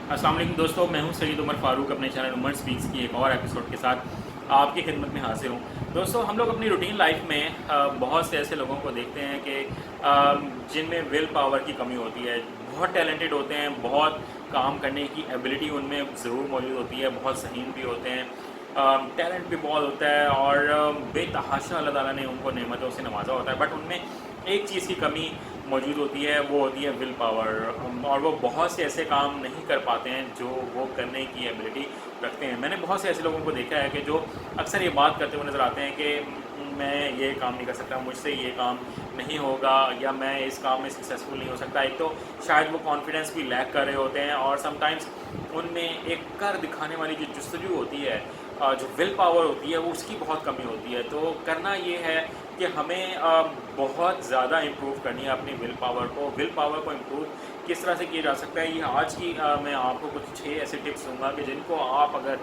अस्सलाम वालेकुम दोस्तों, मैं हूं सईद उमर फ़ारूक अपने चैनल उमर स्पीक्स की एक और एपिसोड के साथ आपकी खिदमत में हाजिर हूं। दोस्तों, हम लोग अपनी रूटीन लाइफ में बहुत से ऐसे लोगों को देखते हैं कि जिनमें विल पावर की कमी होती है। बहुत टैलेंटेड होते हैं, बहुत काम करने की एबिलिटी उनमें ज़रूर मौजूद होती है, बहुत ज़हीन भी होते हैं, टैलेंट भी बहुत होता है और बेतहाशा अल्लाह ताला ने उनको नेमतों से नवाजा होता है। बट उनमें एक चीज़ की कमी मौजूद होती है, वो होती है विल पावर। और वो बहुत से ऐसे काम नहीं कर पाते हैं जो वो करने की एबिलिटी रखते हैं। मैंने बहुत से ऐसे लोगों को देखा है कि जो अक्सर ये बात करते हुए नज़र आते हैं कि मैं ये काम नहीं कर सकता, मुझसे ये काम नहीं होगा, या मैं इस काम में सक्सेसफुल नहीं हो सकता। एक तो शायद वो कॉन्फिडेंस भी लैक कर रहे होते हैं, और समटाइम्स उनमें एक कर दिखाने वाली जो जस्तजू होती है, जो विल पावर होती है, वो उसकी बहुत कमी होती है। तो करना ये है कि हमें बहुत ज़्यादा इम्प्रूव करनी है अपनी विल पावर को। विल पावर को इम्प्रूव किस तरह से किया जा सकता है, ये आज की मैं आपको कुछ 6 ऐसे टिप्स दूंगा कि जिनको आप अगर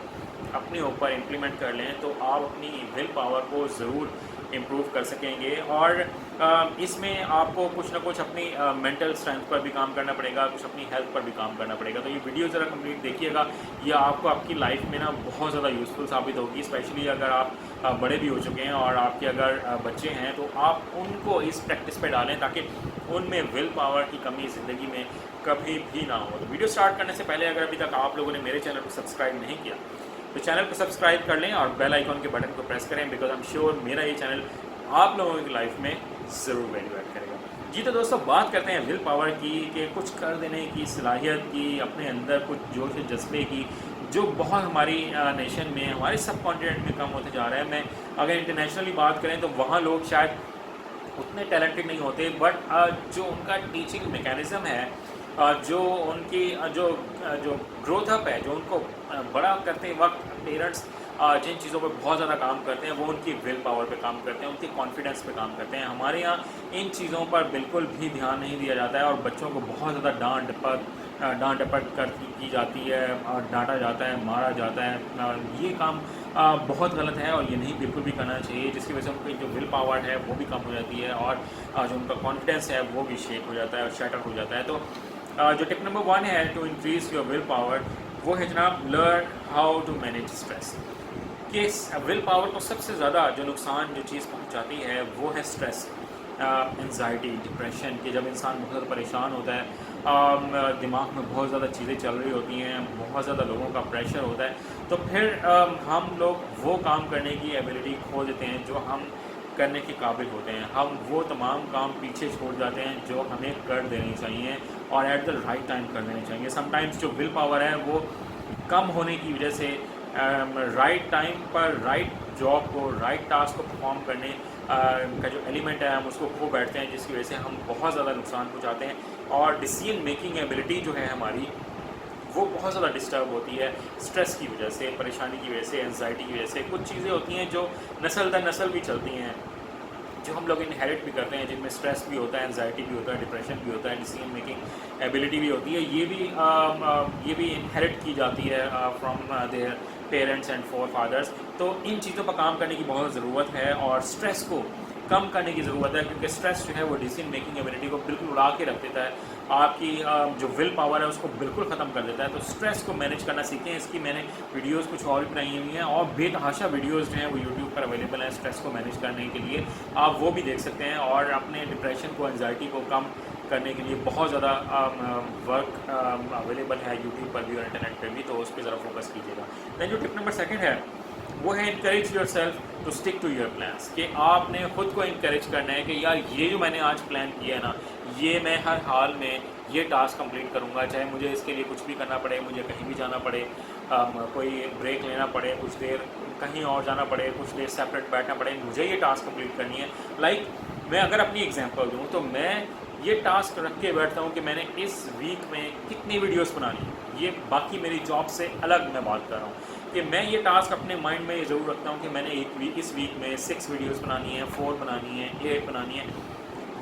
अपने ऊपर इम्प्लीमेंट कर लें तो आप अपनी विल पावर को ज़रूर इम्प्रूव कर सकेंगे। और इसमें आपको कुछ ना कुछ अपनी मेंटल स्ट्रेंथ पर भी काम करना पड़ेगा, कुछ अपनी हेल्थ पर भी काम करना पड़ेगा। तो ये वीडियो ज़रा कंप्लीट देखिएगा, ये आपको आपकी लाइफ में ना बहुत ज़्यादा यूज़फुल साबित होगी। स्पेशली अगर आप बड़े भी हो चुके हैं और आपके अगर बच्चे हैं, तो आप उनको इस प्रैक्टिस पे डालें ताकि उनमें विल पावर की कमी ज़िंदगी में कभी भी ना हो। तो वीडियो स्टार्ट करने से पहले अगर अभी तक आप लोगों ने मेरे चैनल को सब्सक्राइब नहीं किया तो चैनल को सब्सक्राइब कर लें और बेल आइकॉन के बटन को प्रेस करें, बिकॉज आई एम श्योर मेरा ये चैनल आप लोगों की लाइफ में ज़रूर वैल्यू ऐड करेगा। जी तो दोस्तों, बात करते हैं विल पावर की कि कुछ कर देने की सलाहियत की, अपने अंदर कुछ जोश जज्बे की, जो बहुत हमारी नेशन में, हमारे सब कॉन्टिनेंट में कम होते जा रहा है। मैं अगर इंटरनेशनली बात करें तो वहाँ लोग शायद उतने टैलेंटेड नहीं होते, बट जो उनका टीचिंग मैकेनिज़्म है, जो उनकी जो जो ग्रोथ अप है, जो उनको बड़ा करते वक्त पेरेंट्स जिन चीज़ों पर बहुत ज़्यादा काम करते हैं, वो उनकी विल पावर पे काम करते हैं, उनकी कॉन्फिडेंस पे काम करते हैं। हमारे यहाँ इन चीज़ों पर बिल्कुल भी ध्यान नहीं दिया जाता है और बच्चों को बहुत ज़्यादा डांट डपट की जाती है, और डांटा जाता है, मारा जाता है। ये काम बहुत गलत है और ये नहीं बिल्कुल भी करना चाहिए, जिसकी वजह से उनकी जो विल पावर है वो भी कम हो जाती है और जो उनका कॉन्फिडेंस है वो भी शेक हो जाता है और शैटर हो जाता है। तो जो टिप नंबर 1 है to increase your will power, वो है जनाब, learn how to manage stress. कि विल पावर को सबसे ज़्यादा जो नुकसान जो चीज़ पहुंचाती है वो है स्ट्रेस, एंजाइटी, डिप्रेशन। कि जब इंसान बहुत ज़्यादा परेशान होता है, दिमाग में बहुत ज़्यादा चीज़ें चल रही होती हैं, बहुत ज़्यादा लोगों का प्रेशर होता है, तो फिर हम लोग वो काम करने की एबिलिटी खो देते हैं जो हम करने के काबिल होते हैं। हम वो तमाम काम पीछे छोड़ जाते हैं जो हमें कर देने चाहिए और एट द राइट टाइम कर देने चाहिए। समटाइम्स जो विल पावर है वो कम होने की वजह से राइट टाइम पर राइट जॉब को, राइट टास्क को परफॉर्म करने का जो एलिमेंट है हम उसको खो बैठते हैं, जिसकी वजह से हम बहुत ज़्यादा नुकसान पहुंचाते हैं और डिसीजन मेकिंग एबिलिटी जो है हमारी वो बहुत ज़्यादा डिस्टर्ब होती है स्ट्रेस की वजह से, परेशानी की वजह से, एंजाइटी की वजह से। कुछ चीज़ें होती हैं जो नस्ल दर नस्ल भी चलती हैं, जो हम लोग इनहेरिट भी करते हैं, जिनमें स्ट्रेस भी होता है, एंजाइटी भी होता है, डिप्रेशन भी होता है, डिसीजन मेकिंग एबिलिटी भी होती है। ये भी इनहेरिट की जाती है from their parents and forefathers. तो इन चीज़ों पर काम करने की बहुत ज़रूरत है और स्ट्रेस को कम करने की ज़रूरत है, क्योंकि स्ट्रेस जो है वो डिसीजन मेकिंग एबिलिटी को बिल्कुल उड़ा के रख देता है, आपकी जो विल पावर है उसको बिल्कुल ख़त्म कर देता है। तो स्ट्रेस को मैनेज करना सीखें। इसकी मैंने वीडियोस कुछ और भी बनाई हुई हैं और बेतहाशा वीडियोस जो हैं वो यूट्यूब पर अवेलेबल हैं स्ट्रेस को मैनेज करने के लिए, आप वो भी देख सकते हैं। और अपने डिप्रेशन को, एंजाइटी को कम करने के लिए बहुत ज़्यादा वर्क अवेलेबल है यूट्यूब पर भी और इंटरनेट पर भी, तो उस पर ज़रा फोकस कीजिएगा। दैन जो टिप नंबर 2 है वो है encourage yourself to stick to your plans. कि आपने ख़ुद को इनकरेज करना है कि यार ये जो मैंने आज प्लान किया है ना, ये मैं हर हाल में ये टास्क कंप्लीट करूँगा, चाहे मुझे इसके लिए कुछ भी करना पड़े, मुझे कहीं भी जाना पड़े, कोई ब्रेक लेना पड़े, कुछ देर कहीं और जाना पड़े, कुछ देर सेपरेट बैठना पड़े, मुझे ये टास्क कंप्लीट करनी है। लाइक मैं अगर अपनी एग्जांपल दूँ तो मैं ये टास्क रख के बैठता हूँ कि मैंने इस वीक में कितनी वीडियोस बनानी है। ये बाकी मेरी जॉब से अलग मैं बात कर रहा हूँ कि मैं ये टास्क अपने माइंड में ज़रूर रखता हूँ कि मैंने इस वीक में 6 वीडियोस बनानी है, 4 बनानी है, 8 बनानी है,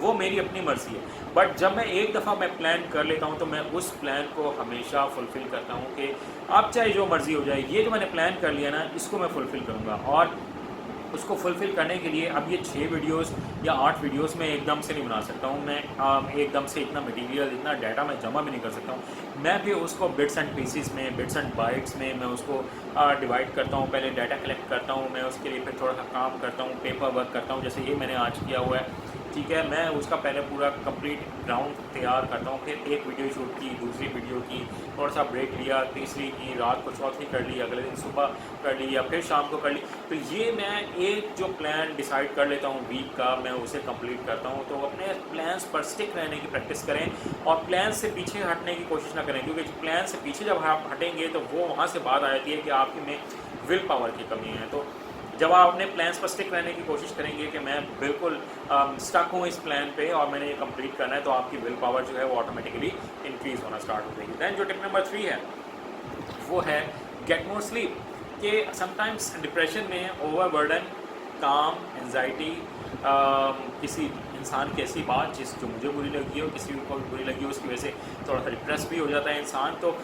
वो मेरी अपनी मर्ज़ी है। बट जब मैं एक दफ़ा मैं प्लान कर लेता हूँ तो मैं उस प्लान को हमेशा फुलफ़िल करता हूँ कि अब चाहे जो मर्ज़ी हो जाए, ये जो मैंने प्लान कर लिया ना, इसको मैं फुलफ़िल करूँगा। और उसको फुलफ़िल करने के लिए अब ये 6 वीडियोस या 8 वीडियोस मैं एकदम से नहीं बना सकता हूँ। मैं एकदम से इतना मटेरियल, इतना डाटा मैं जमा भी नहीं कर सकता हूँ। मैं भी उसको बिट्स एंड पीसेस में, बिट्स एंड बाइट्स में मैं उसको डिवाइड करता हूँ। पहले डाटा कलेक्ट करता हूँ, मैं उसके लिए फिर थोड़ा सा काम करता हूँ, पेपर वर्क करता हूँ, जैसे ये मैंने आज किया हुआ है, ठीक है। मैं उसका पहले पूरा कंप्लीट ग्राउंड तैयार करता हूँ, फिर एक वीडियो शूट की, दूसरी वीडियो की, थोड़ा सा ब्रेक लिया, तीसरी की, रात को चौथी कर ली, अगले दिन सुबह कर ली या फिर शाम को कर ली। तो ये मैं एक जो प्लान डिसाइड कर लेता हूँ वीक का, मैं उसे कंप्लीट करता हूँ। तो अपने प्लान्स पर स्टिक रहने की प्रैक्टिस करें और प्लान से पीछे हटने की कोशिश ना करें, क्योंकि प्लान से पीछे जब आप हटेंगे तो वो वहाँ से बात आ जाती है कि आपकी में विल पावर की कमी है। तो जब आप अपने प्लान्स पर स्टिक रहने की कोशिश करेंगे कि मैं बिल्कुल स्टक हूँ इस प्लान पे और मैंने ये कंप्लीट करना है, तो आपकी विल पावर जो है वो ऑटोमेटिकली इंक्रीज़ होना स्टार्ट हो जाएगी। दैन जो टिप नंबर 3 है वो है गेट मोर स्लीप। कि समटाइम्स डिप्रेशन में ओवरबर्डन, काम, एंजाइटी, किसी इंसान की ऐसी बात जो मुझे बुरी लगी हो, किसी को भी बुरी लगी हो, उसकी वजह से थोड़ा सा डिप्रेस भी हो जाता है इंसान। तो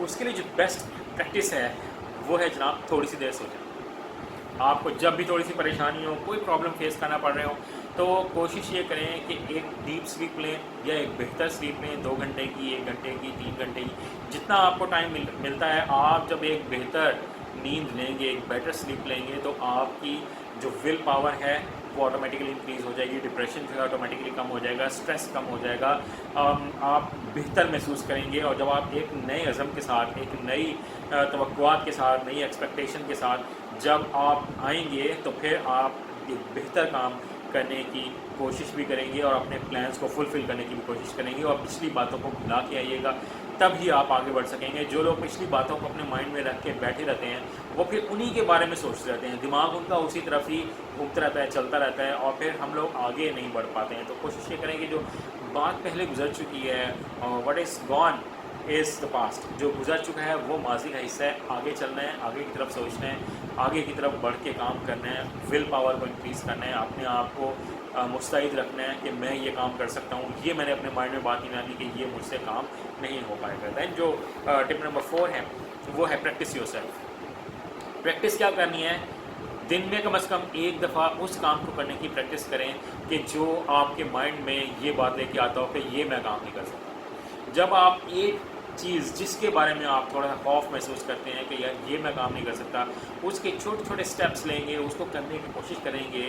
उसके लिए जो बेस्ट प्रैक्टिस है वो है जनाब, थोड़ी सी देर सोचें। आपको जब भी थोड़ी सी परेशानी हो, कोई प्रॉब्लम फेस करना पड़ रहे हो, तो कोशिश ये करें कि एक डीप स्लीप लें या एक बेहतर स्लीप लें, 2 घंटे की, 1 घंटे की, 3 घंटे की, जितना आपको टाइम मिलता है। आप जब एक बेहतर नींद लेंगे, एक बेटर स्लीप लेंगे, तो आपकी जो विल पावर है वो ऑटोमेटिकली इंक्रीज़ हो जाएगी, डिप्रेशन जो है ऑटोमेटिकली कम हो जाएगा, स्ट्रेस कम हो जाएगा, आप बेहतर महसूस करेंगे। और जब आप एक नए अज़म के साथ, एक नई तवक्कुआत के साथ, नई एक्सपेक्टेशन के साथ जब आप आएंगे, तो फिर आप एक बेहतर काम करने की कोशिश भी करेंगे और अपने प्लान्स को फुलफ़िल करने की भी कोशिश करेंगे और पिछली बातों को भुला के आइएगा, तब ही आप आगे बढ़ सकेंगे। जो लोग पिछली बातों को अपने माइंड में रख के बैठे रहते हैं, वो फिर उन्हीं के बारे में सोचते रहते हैं, दिमाग उनका उसी तरफ ही घूमता रहता है, चलता रहता है और फिर हम लोग आगे नहीं बढ़ पाते हैं। तो कोशिश ये करें कि जो बात पहले गुजर चुकी है, what is gone is the past, जो गुजर चुका है वो माजी का हिस्सा है। आगे चलना है, आगे की तरफ सोचना है, आगे की तरफ बढ़ के काम करना है, विल पावर को इंक्रीज़ करना है, अपने आप को मुस्तैद रखना है कि मैं ये काम कर सकता हूँ। ये मैंने अपने माइंड में बात नहीं डाली कि ये मुझसे काम नहीं हो पाएगा। दैन जो टिप नंबर 4 है वो है प्रैक्टिस योरसेल्फ। प्रैक्टिस क्या करनी है? दिन में कम से कम एक दफ़ा उस काम को करने की प्रैक्टिस करें कि जो आपके माइंड में ये बात लेके आता हो कि ये मैं काम नहीं कर सकता। जब आप एक चीज़ जिसके बारे में आप थोड़ा सा खौफ महसूस करते हैं कि यार ये मैं काम नहीं कर सकता, उसके छोटे छोटे स्टेप्स लेंगे, उसको करने की कोशिश करेंगे,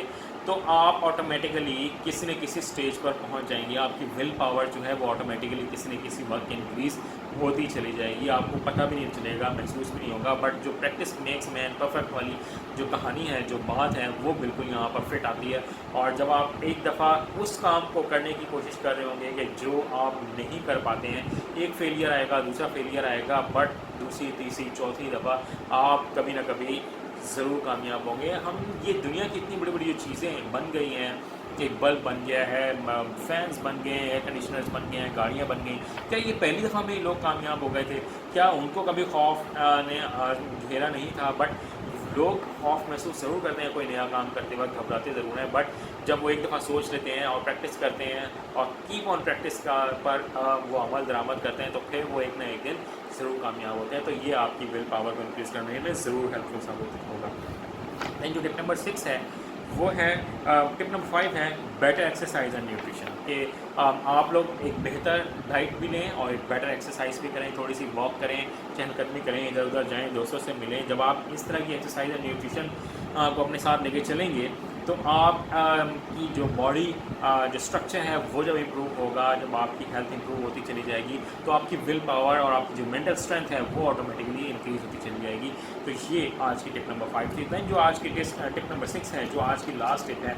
तो आप ऑटोमेटिकली किसी न किसी स्टेज पर पहुंच जाएंगे। आपकी विल पावर जो है वो ऑटोमेटिकली किसी न किसी वक्त इंक्रीज़ होती चली जाएगी, आपको पता भी नहीं चलेगा, महसूस भी नहीं होगा। बट जो प्रैक्टिस मेक्स मैन परफेक्ट वाली जो कहानी है, जो बात है, वो बिल्कुल यहाँ पर फिट आती है। और जब आप एक दफ़ा उस काम को करने की कोशिश कर रहे होंगे कि जो आप नहीं कर पाते हैं, एक फेलियर आएगा, दूसरा फेलियर आएगा, बट दूसरी, तीसरी, चौथी दफ़ा आप कभी ना कभी ज़रूर कामयाब होंगे। हम ये दुनिया की इतनी बड़ी बड़ी जो चीज़ें बन गई हैं, एक बल्ब बन गया है, फैंस बन गए हैं, एयर कंडीशनर्स बन गए हैं, गाड़ियाँ बन गई, क्या ये पहली दफ़ा में लोग कामयाब हो गए थे? क्या उनको कभी खौफ ने घेरा नहीं था? बट लोग खौफ महसूस ज़रूर करते हैं कोई नया काम करते वक्त, घबराते ज़रूर हैं, बट जब वो एक दफ़ा सोच लेते हैं और प्रैक्टिस करते हैं और कीप ऑन प्रैक्टिस का पर वो अमल दरामद करते हैं, तो फिर वो एक ना एक दिन ज़रूर कामयाब होते हैं। तो ये आपकी विल पावर को इंक्रीज़ करने में ज़रूर हेल्पफुल साबित होगा। दैन जो टिप नंबर 6 है वो है, टिप नंबर 5 है बेटर एक्सरसाइज एंड न्यूट्रिशन। कि आप लोग एक बेहतर डाइट भी लें और एक बेटर एक्सरसाइज भी करें, थोड़ी सी वॉक करें, चहलकदमी करें, इधर उधर जाएं, दोस्तों से मिलें। जब आप इस तरह की एक्सरसाइज एंड न्यूट्रिशन को अपने साथ लेके चलेंगे, तो आप की जो बॉडी जो स्ट्रक्चर है वो जब इम्प्रूव होगा, जब आपकी हेल्थ इम्प्रूव होती चली जाएगी, तो आपकी विल पावर और आपकी जो मेंटल स्ट्रेंथ है वो ऑटोमेटिकली इंक्रीज़ होती चली जाएगी। तो ये आज की टिप नंबर 5 थी। दैन जो आज की टिप नंबर 6 है, जो आज की लास्ट टिप है,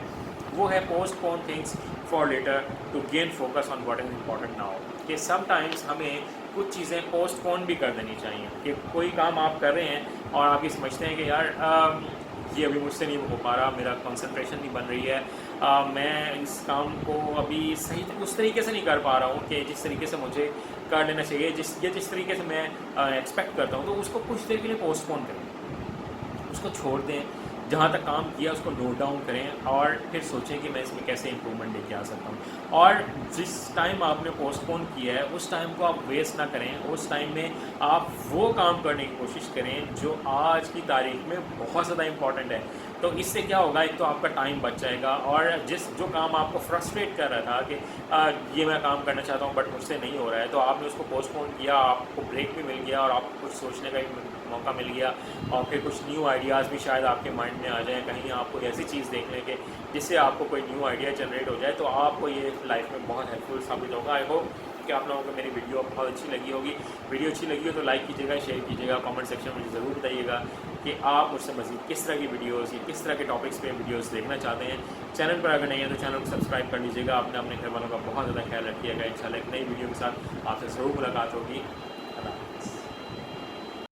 वो है postpone things for later to gain focus on what is important now. कि समटाइम्स हमें कुछ चीज़ें पोस्टपोन भी कर देनी चाहिए। कि कोई काम आप कर रहे हैं और आप ये समझते हैं कि यार ये अभी मुझसे नहीं हो पा रहा, मेरा कंसंट्रेशन नहीं बन रही है, मैं इस काम को अभी सही उस तरीके से नहीं कर पा रहा हूँ कि जिस तरीके से मुझे कर लेना चाहिए, जिस तरीके से मैं एक्सपेक्ट करता हूँ, तो उसको कुछ देर के लिए पोस्टपोन करें, उसको छोड़ दें। जहाँ तक काम किया उसको नोट डाउन करें और फिर सोचें कि मैं इसमें कैसे इम्प्रूवमेंट लेके आ सकता हूँ। और जिस टाइम आपने पोस्टपोन किया है उस टाइम को आप वेस्ट ना करें, उस टाइम में आप वो काम करने की कोशिश करें जो आज की तारीख में बहुत ज़्यादा इम्पॉर्टेंट है। तो इससे क्या होगा, एक तो आपका टाइम बच जाएगा, और जो काम आपको फ्रस्ट्रेट कर रहा था कि ये मैं काम करना चाहता हूँ बट मुझसे नहीं हो रहा है, तो आपने उसको पोस्टपोन किया, आपको ब्रेक भी मिल गया और आपको कुछ सोचने का भी मौका मिल गया, और फिर कुछ न्यू आइडियाज़ भी शायद आपके माइंड में आ जाएँ, कहीं आप कोई ऐसी चीज़ देख लें कि जिससे आपको कोई न्यू आइडिया जनरेट हो जाए, तो आपको ये लाइफ में बहुत हेल्पफुल साबित होगा। आई होप कि आप लोगों को मेरी वीडियो बहुत अच्छी लगी होगी। वीडियो अच्छी लगी हो तो लाइक कीजिएगा, शेयर कीजिएगा, कमेंट सेक्शन में मुझे ज़रूर बताइएगा कि आप मुझसे मज़ीद किस तरह की वीडियोज़ या किस तरह के टॉपिक्स पे वीडियोज़ देखना चाहते हैं। चैनल पर अगर नहीं है तो चैनल को सब्सक्राइब कर लीजिएगा। आपने अपने घर वालों का बहुत ज़्यादा ख्याल रखिएगा। इंशाल्लाह एक नई वीडियो के साथ आपसे ज़रूर मुलाकात होगी।